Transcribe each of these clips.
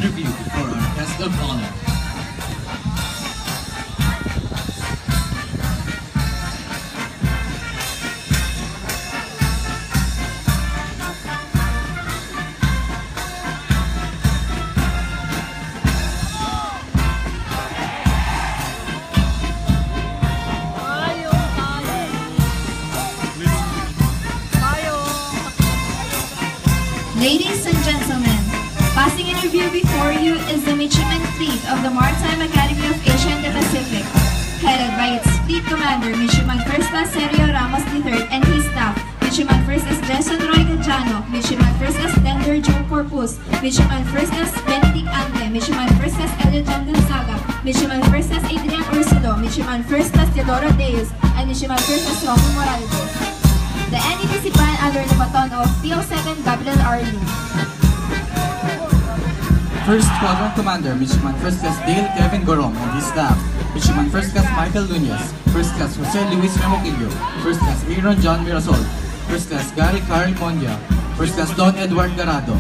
review for our guest of honor. Ladies and gentlemen, passing in review before you is the Midshipman Fleet of the Maritime Academy of Asia and the Pacific, headed by its Fleet Commander, Midshipman First Class Sergio Ramos III and his staff, Midshipman First Class Jason Roy Gajano, Midshipman First Class Tender Joe Corpus, Midshipman First Class Benedict Ante, Midshipman First Class Elio John Gonzaga, Midshipman First Class Adrian Ursulo, Midshipman First Class Teodoro Deus, and Midshipman First Class Romo Morales. The NEPC band under the baton of PO2nd Gabriel Arlene. First Squadron Commander, Midshipman First Class Dale Kevin Gorom and his staff, Midshipman First Class Michael Nunez, First Class Jose Luis Remoquillo, First Class Aaron John Mirasol, First Class Gary Carl Mondia, First Class Don Edward Garado,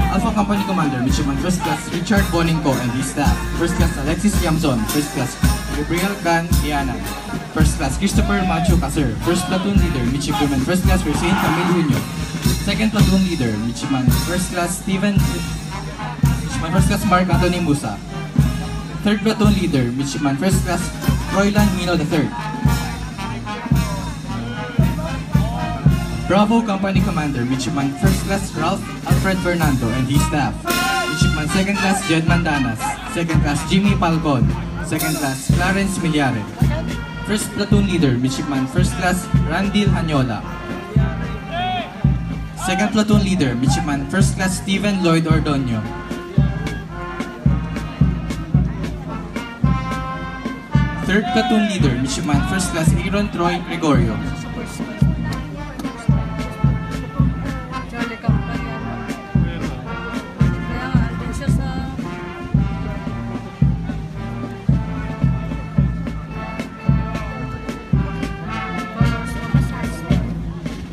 Alpha Company Commander, Midshipman First Class Richard Boninco and his staff, First Class Alexis Yamzon, First Class Gabriel Gan Iana, First Class Christopher Macho Caser, First Platoon Leader, Midshipman First Class Hussein Camille Junio, Second Platoon Leader, Midshipman First Class Midshipman First Class Mark Anthony Musa, Third Platoon Leader, Midshipman First Class Royland Mino III, Bravo Company Commander, Midshipman First Class Ralph Alfred Fernando and his staff, Midshipman Second Class Jed Mandanas, Second Class Jimmy Palcon, Second Class Clarence Miliare, First Platoon Leader, Midshipman First Class Randil Hanyola, Second Platoon Leader, Midshipman First Class Stephen Lloyd Ordonio, Third Platoon Leader, Midshipman First Class Aaron Troy Gregorio,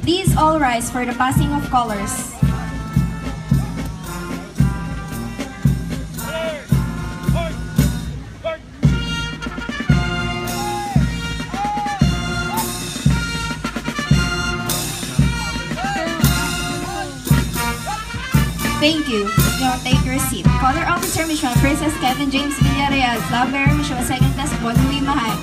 Please all rise for the passing of colors. Thank you. Now take your seat. Color Officer Mission First Class Kevin James Villarreal, Flag Bearer Mission Second Class Bon Louis Mahay,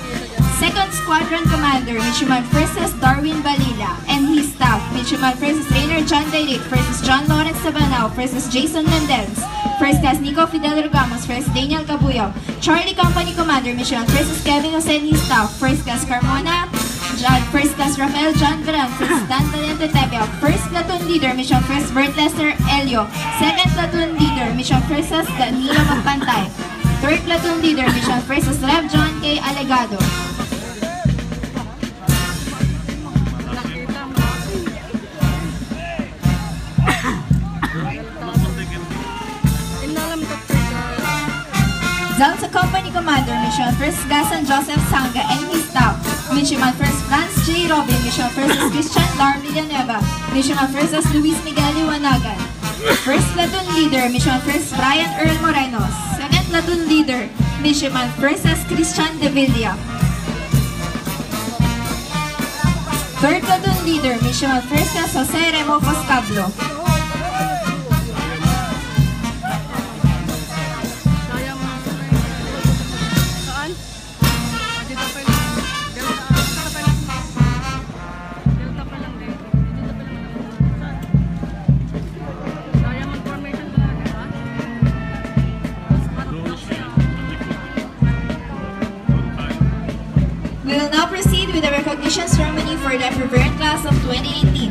Second Squadron Commander Midshipman First Class Darwin Balila and his staff, Midshipman First Class Rainer John Dayrick, First Class John Lawrence Sabanao, First Class Jason Mendez, First Class Nico Fidel Rugamos, First Daniel Cabuyo, Charlie Company Commander Midshipman First Class Kevin Jose and his staff, First Class Carmona John, First Class Rafael John Verances, Dan Valente Tepia, First Platoon Leader Mission First Bert Lester Elio, Second Platoon Leader Mission First Class Danilo Magpantay, Third Platoon Leader Mission First Class Rev John K. Alegado. Delta Company Commander Mission First Gasan Joseph Sanga and his staff, Midshipman First Franz J. Robin, Mission First Christian Dar Villanueva, Midshipman First Luis Miguel Iwanagan, First Platoon Leader Midshipman First Brian Earl Moreno, Second Platoon Leader Midshipman First Christian De Villa, Third Platoon Leader Midshipman First Jose Remo Foscablo, We will now proceed with the recognition ceremony for the Preferred Class of 2018.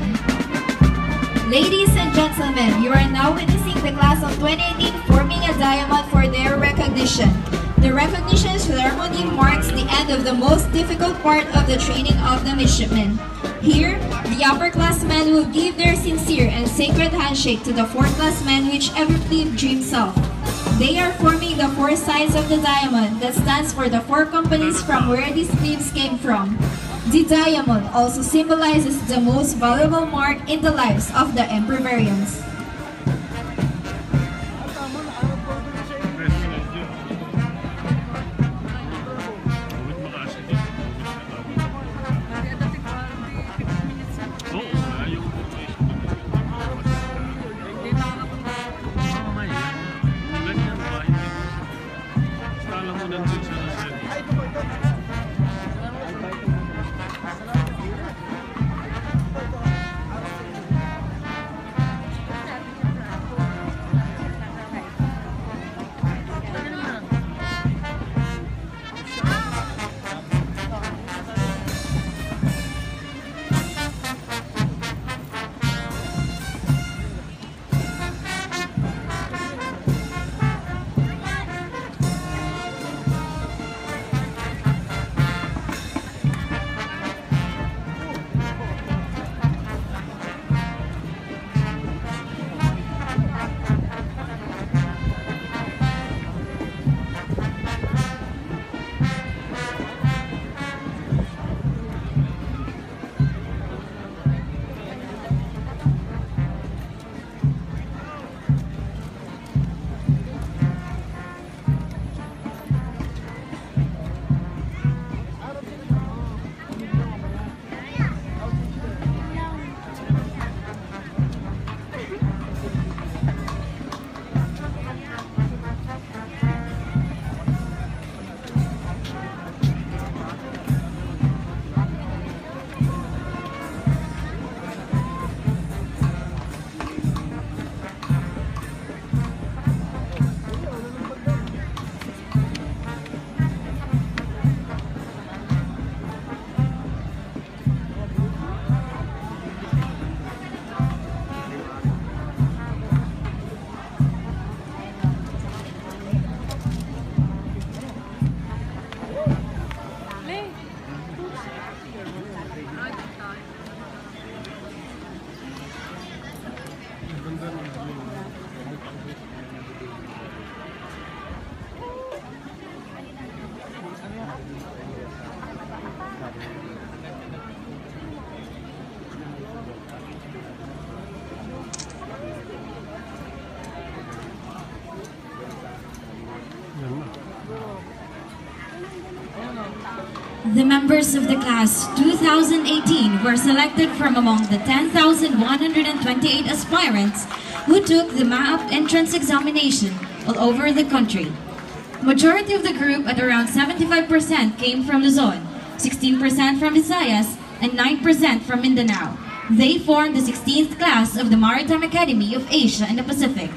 Ladies and gentlemen, you are now witnessing the Class of 2018 forming a diamond for their recognition. The recognition ceremony marks the end of the most difficult part of the training of the midshipmen. Here, the upperclassmen will give their sincere and sacred handshake to the fourth-classmen whichever plebe dreams of. They are forming the four sides of the diamond that stands for the four companies from where these plebes came from. The diamond also symbolizes the most valuable mark in the lives of the Emperorians. The members of the class 2018 were selected from among the 10,128 aspirants who took the MAAP entrance examination all over the country. Majority of the group at around 75% came from Luzon, 16% from Visayas, and 9% from Mindanao. They formed the 16th class of the Maritime Academy of Asia and the Pacific.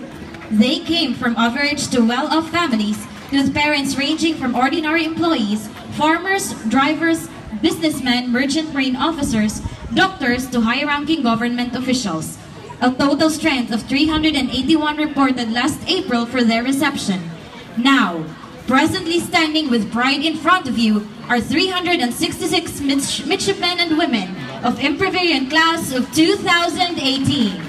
They came from average to well-off families with parents ranging from ordinary employees, farmers, drivers, businessmen, merchant marine officers, doctors to high-ranking government officials. A total strength of 381 reported last April for their reception. Now, presently standing with pride in front of you are 366 midshipmen and women of Improvian class of 2018.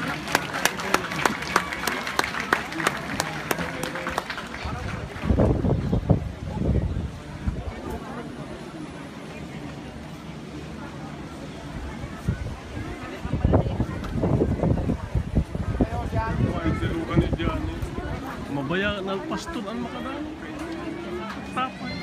Mabaya ng pastor ang makadalo. Tapay.